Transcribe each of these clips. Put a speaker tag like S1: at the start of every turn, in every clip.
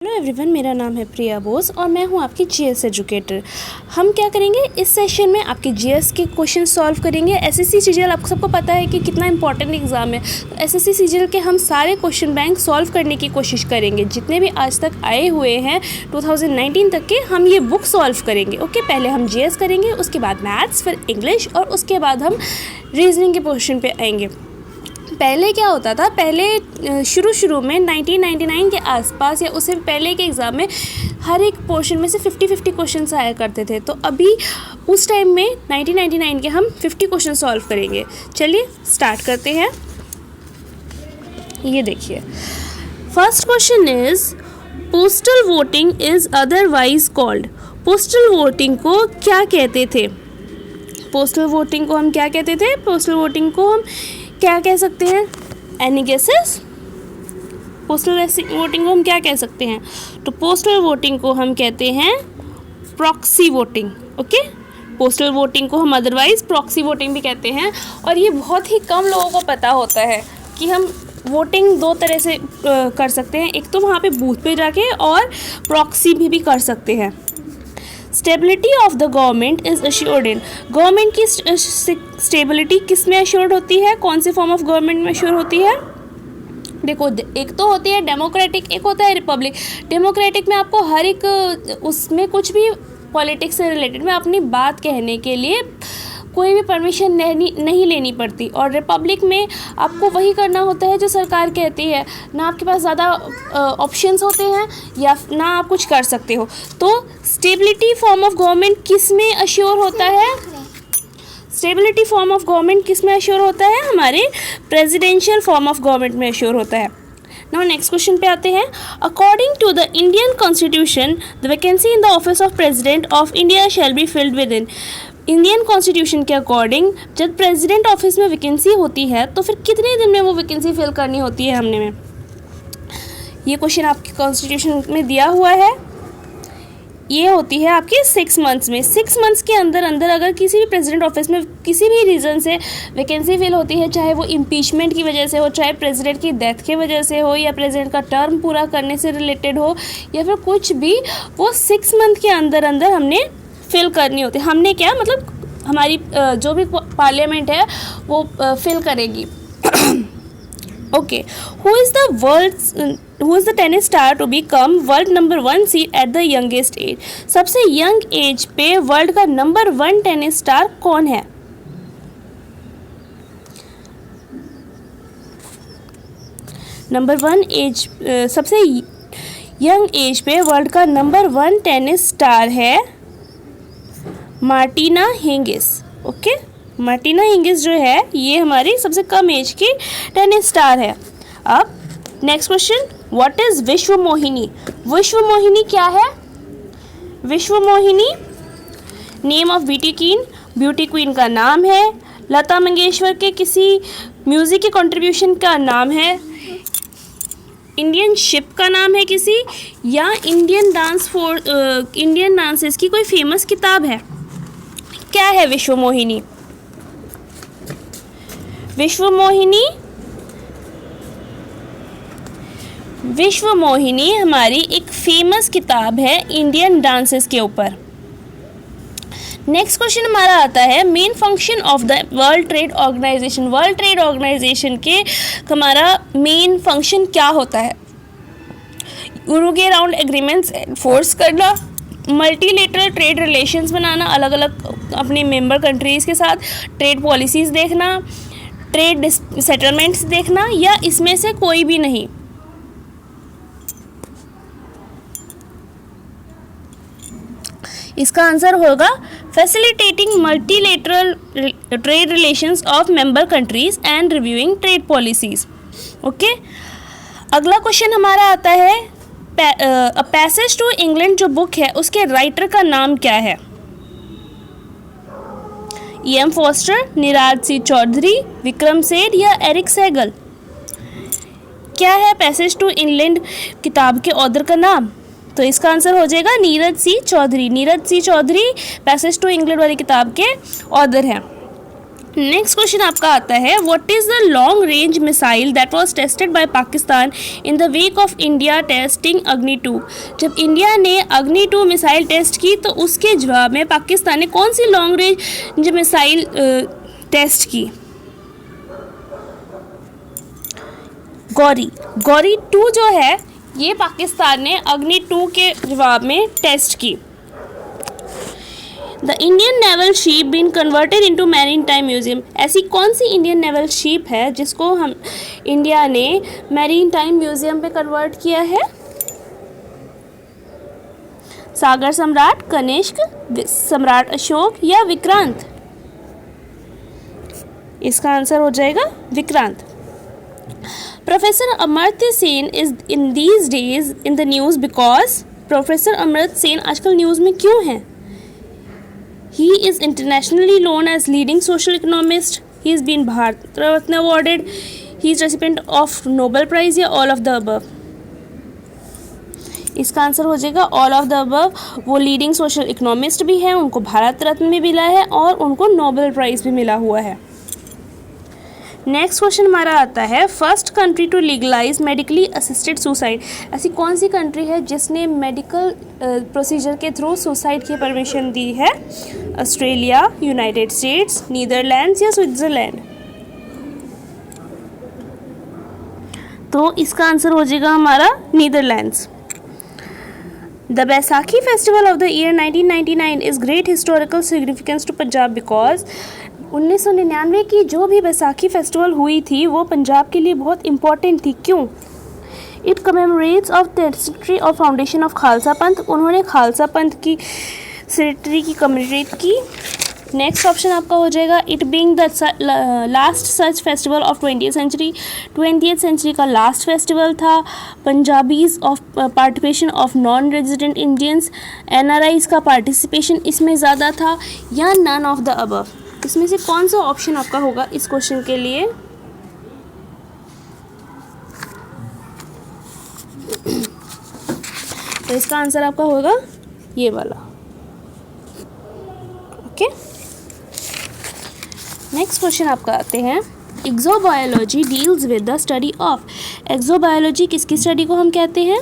S1: Hello everyone, मेरा नाम है प्रिया बोस और मैं हूं आपकी जीएस एजुकेटर। हम क्या करेंगे इस सेशन में, आपके जीएस के क्वेश्चन सॉल्व करेंगे। एसएससी सीजीएल आपको सबको पता है कि कितना इंपॉर्टेंट एग्जाम है, तो एसएससी सीजीएल के हम सारे क्वेश्चन बैंक सॉल्व करने की कोशिश करेंगे। जितने भी आज तक आए हुए हैं 2019 तक के, हम ये बुक सॉल्व करेंगे। ओके, पहले हम जीएस करेंगे, उसके बाद मैथ्स, फिर इंग्लिश और उसके बाद हम रीजनिंग के पोर्शन पे आएंगे। पहले क्या होता था, पहले शुरू में 1999 के आसपास या उससे पहले के एग्ज़ाम में हर एक पोर्शन में से 50-50 क्वेश्चन आया करते थे। तो अभी उस टाइम में 1999 के हम 50 क्वेश्चन सॉल्व करेंगे। चलिए स्टार्ट करते हैं। ये देखिए, first question is postal voting is otherwise called. Postal voting को क्या कहते थे? पोस्टल वोटिंग को हम क्या कहते थे? पोस्टल वोटिंग को हम क्या कह सकते हैं? Any guesses? पोस्टल वोटिंग को हम क्या कह सकते हैं? तो पोस्टल वोटिंग को हम कहते हैं proxy voting. Okay, postal voting को हम अदरवाइज प्रॉक्सी वोटिंग भी कहते हैं। और ये बहुत ही कम लोगों को पता होता है कि हम वोटिंग दो तरह से कर सकते हैं। एक तो वहाँ पे बूथ पे जाके, और प्रॉक्सी भी कर सकते हैं। Stability of the government is assured in. Government की स्टेबिलिटी किस में अश्योर्ड होती है? कौन से फॉर्म ऑफ गवर्नमेंट में अश्योर होती है? देखो, एक तो होती है डेमोक्रेटिक, एक होता है रिपब्लिक। डेमोक्रेटिक में आपको हर एक उसमें कुछ भी पॉलिटिक्स से रिलेटेड में अपनी बात कहने के लिए कोई भी परमिशन नहीं लेनी पड़ती। और रिपब्लिक में आपको वही करना होता है जो सरकार कहती है। ना आपके पास ज़्यादा ऑप्शंस होते हैं या ना आप कुछ कर सकते हो। तो स्टेबिलिटी फॉर्म ऑफ गवर्नमेंट किस में अश्योर होता है? स्टेबिलिटी फॉर्म ऑफ गवर्नमेंट किस में अश्योर होता है? हमारे प्रेसिडेंशियल फॉर्म ऑफ गवर्नमेंट में अश्योर होता है। नाउ नेक्स्ट क्वेश्चन पे आते हैं। According to the Indian constitution, the vacancy in the office of president of India shall be filled within. Indian constitution के अकॉर्डिंग जब प्रेसिडेंट ऑफिस में vacancy होती है तो फिर कितने दिन में वो वैकेंसी फिल करनी होती है हमने में? ये क्वेश्चन आपके कॉन्स्टिट्यूशन में दिया हुआ है। ये होती है आपके 6 मंथ्स में। 6 मंथ्स के अंदर अगर किसी भी प्रेसिडेंट ऑफिस में किसी भी रीज़न से वैकेंसी फिल होती है, चाहे वो इम्पीचमेंट की वजह से हो, चाहे प्रेसिडेंट की डेथ की वजह से हो, या प्रेसिडेंट का टर्म पूरा करने से रिलेटेड हो, या फिर कुछ भी, वो 6 मंथ के अंदर हमने फिल करनी होती है। हमने क्या मतलब, हमारी जो भी पार्लियामेंट है वो फिल करेगी। Okay, who is the tennis star to become world number 1 seed at the youngest age. सबसे यंग एज पे वर्ल्ड का नंबर 1 टेनिस स्टार कौन है? नंबर 1 एज, सबसे यंग एज पे वर्ल्ड का नंबर 1 टेनिस स्टार है Martina Hingis. Okay, Martina Hingis जो है ये हमारी सबसे कम एज की टेनिस स्टार है। अब नेक्स्ट क्वेश्चन, व्हाट इज विश्व मोहिनी? विश्व मोहिनी क्या है? विश्व Mohini name of beauty queen का नाम है। लता मंगेशकर के किसी म्यूजिक के कंट्रीब्यूशन का नाम है। इंडियन शिप का नाम है किसी, या इंडियन डांसेस की कोई फेमस किताब है। क्या है विश्व मोहिनी? विश्व मोहिनी हमारी एक फेमस किताब है इंडियन डांसेस के ऊपर। नेक्स्ट क्वेश्चन हमारा आता है, main function of the world trade organization. World trade organization के हमारा मेन फंक्शन क्या होता है? उरुग्वे राउंड एग्रीमेंट्स एनफोर्स करना, मल्टीलेटरल ट्रेड रिलेशंस बनाना अलग अलग अपने मेंबर कंट्रीज़ के साथ, ट्रेड पॉलिसीज़ देखना, ट्रेड सेटलमेंट्स देखना, या इसमें से कोई भी नहीं? इसका आंसर होगा facilitating multilateral trade relations of member countries and reviewing trade policies. Okay, अगला क्वेश्चन हमारा आता है, अ पैसेज टू इंग्लैंड जो बुक है उसके राइटर का नाम क्या है? E.M. फॉस्टर, नीरज सी चौधरी, विक्रम सेठ या एरिक सहगल? क्या है पैसेज टू इंग्लैंड किताब के ऑथर का नाम? तो इसका आंसर हो जाएगा नीरज सी चौधरी। नीरज सी चौधरी पैसेज टू इंग्लैंड वाली किताब के ऑथर हैं। नेक्स्ट क्वेश्चन आपका आता है, what is the long range missile that was tested by Pakistan in the wake of India testing अग्नि 2। जब इंडिया ने अग्नि 2 मिसाइल टेस्ट की तो उसके जवाब में पाकिस्तान ने कौन सी लॉन्ग रेंज मिसाइल टेस्ट की? गौरी 2 जो है ये पाकिस्तान ने अग्नि 2 के जवाब में टेस्ट की। The Indian naval ship been converted into maritime museum. ऐसी कौन सी इंडियन नेवल शिप है जिसको हम इंडिया ने मैरीन टाइम म्यूजियम पे कन्वर्ट किया है? सागर सम्राट, कनिष्क, सम्राट अशोक या विक्रांत? इसका आंसर हो जाएगा Vikrant. Professor Amartya Sen is in these days in the news because. Professor Amartya Sen आजकल न्यूज में क्यों है? He is internationally known as leading social economist. He has been Bharat Ratna awarded. He is recipient of Nobel Prize या all of the above? इसका answer हो जाएगा all of the above। वो leading social economist भी हैं, उनको भारत रत्न भी मिला है और उनको नोबेल प्राइज़ भी मिला हुआ है। नेक्स्ट क्वेश्चन हमारा आता है, first country to legalize medically assisted suicide. ऐसी कौन सी कंट्री है जिसने मेडिकल प्रोसीजर के थ्रू सुसाइड की परमिशन दी है? ऑस्ट्रेलिया, यूनाइटेड स्टेट्स, नीदरलैंड्स या स्विट्जरलैंड? तो इसका आंसर हो जाएगा हमारा Netherlands. The Baisakhi festival of the year 1999 is great historical significance to Punjab because. 1999 की जो भी बैसाखी फेस्टिवल हुई थी वो पंजाब के लिए बहुत इम्पॉर्टेंट थी। क्यों? It commemorates of the century of foundation of Khalsa Panth. उन्होंने खालसा पंथ की सेंचुरी की कमेमोरेट की। नेक्स्ट ऑप्शन आपका हो जाएगा, it being the last such festival of 20th century. 20th century का लास्ट फेस्टिवल था। Punjabis of participation of non resident Indians, NRIs का पार्टिसिपेशन इसमें ज़्यादा था, या नन ऑफ द अबव? इसमें से कौन सा ऑप्शन आपका होगा इस क्वेश्चन के लिए? तो इसका आंसर आपका होगा ये वाला। ओके, नेक्स्ट क्वेश्चन आपका आते हैं, exobiology deals with the study of. Exobiology किसकी स्टडी को हम कहते हैं?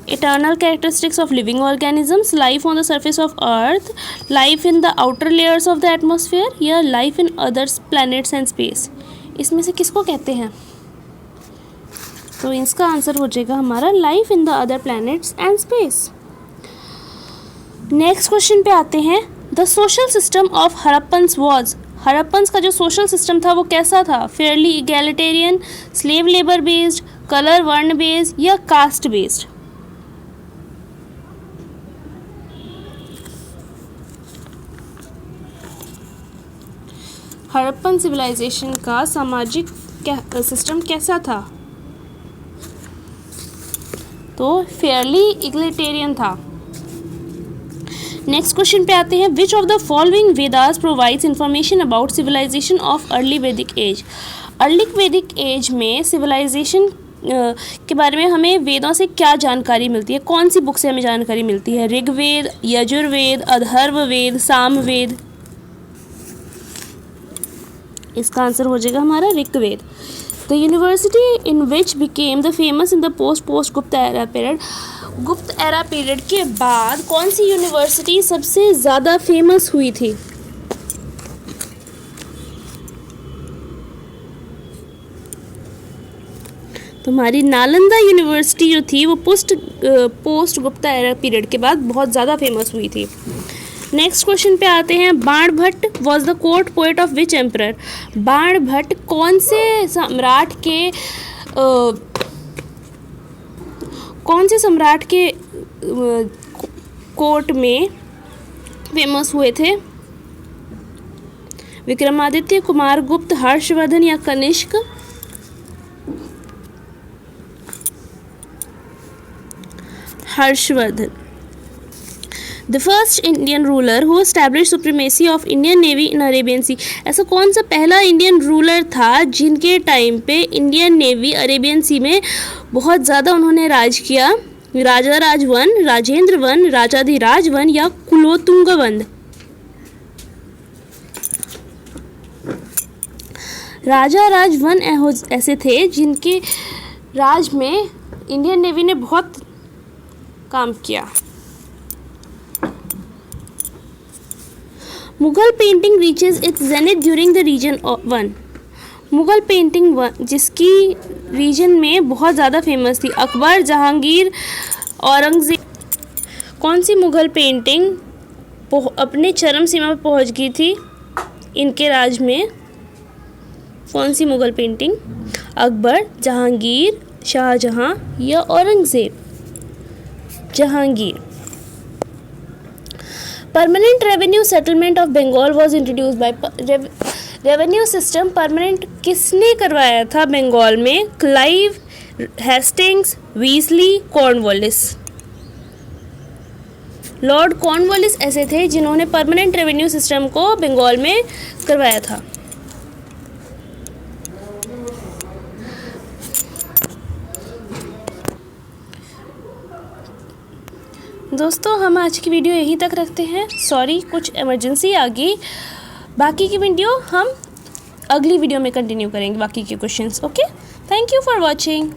S1: Eternal characteristics of living organisms, life on the surface of earth, life in the outer layers of the atmosphere या life in others planets and space? इसमें से किसको कहते हैं? तो इसका आंसर हो जाएगा हमारा life in the other planets and space. Next question पे आते हैं, the social system of Harappans was. Harappans का जो सोशल सिस्टम था वो कैसा था? Fairly egalitarian, slave labour based, colour varna based या कास्ट बेस्ड? हड़प्पन सिविलाइजेशन का सामाजिक सिस्टम कैसा था? तो फेयरली इगैलिटेरियन था। नेक्स्ट क्वेश्चन पे आते हैं, which of the following Vedas provides information about civilization of early वैदिक एज। अर्ली वैदिक एज में सिविलाइजेशन के बारे में हमें वेदों से क्या जानकारी मिलती है? कौन सी बुक से हमें जानकारी मिलती है? ऋग्वेद, यजुर्वेद, अथर्ववेद, सामवेद? इसका आंसर हो जाएगा हमारा Rigveda. The university in which became the famous in the post Gupta era period. Gupta era period के बाद कौन सी यूनिवर्सिटी सबसे ज़्यादा फेमस हुई थी? तुम्हारी नालंदा यूनिवर्सिटी जो थी वो पोस्ट गुप्त एरा पीरियड के बाद बहुत ज़्यादा फेमस हुई थी। नेक्स्ट क्वेश्चन पे आते हैं, Banabhatta was the court poet of which emperor. Banabhatta कौन से सम्राट के कोर्ट में फेमस हुए थे? विक्रमादित्य, कुमारगुप्त, हर्षवर्धन या Kanishka? Harshavardhana. The first Indian ruler who establish supremacy of Indian navy in Arabian sea. ऐसा कौन सा पहला इंडियन रूलर था जिनके टाइम पे इंडियन नेवी अरेबियन सी में बहुत ज़्यादा उन्होंने राज किया? राजा राजवन, राजेंद्र वन, राजाधिराज वन या कुलोतुंग वन? राजा राज वन ऐसे थे जिनके राज में इंडियन नेवी ने बहुत काम किया। Mughal painting reaches its zenith during the region one. Mughal painting जिसकी रीजन में बहुत ज़्यादा फेमस थी, अकबर, जहांगीर, औरंगजेब। कौन सी मुगल पेंटिंग अपने चरम सीमा पर पहुंच गई थी इनके राज में? कौन सी मुगल पेंटिंग? अकबर, जहांगीर, शाहजहां या Aurangzeb? Jahangir. Permanent revenue settlement of Bengal was introduced by. Revenue system permanent किसने करवाया था बंगाल में? Clive, Hastings, Wellesley, Cornwallis. Lord Cornwallis ऐसे थे जिन्होंने परमानेंट रेवेन्यू सिस्टम को बंगाल में करवाया था। दोस्तों हम आज की वीडियो यहीं तक रखते हैं। सॉरी, कुछ इमरजेंसी आ गई। बाकी की वीडियो हम अगली वीडियो में कंटिन्यू करेंगे, बाकी के questions. Okay, thank you for watching.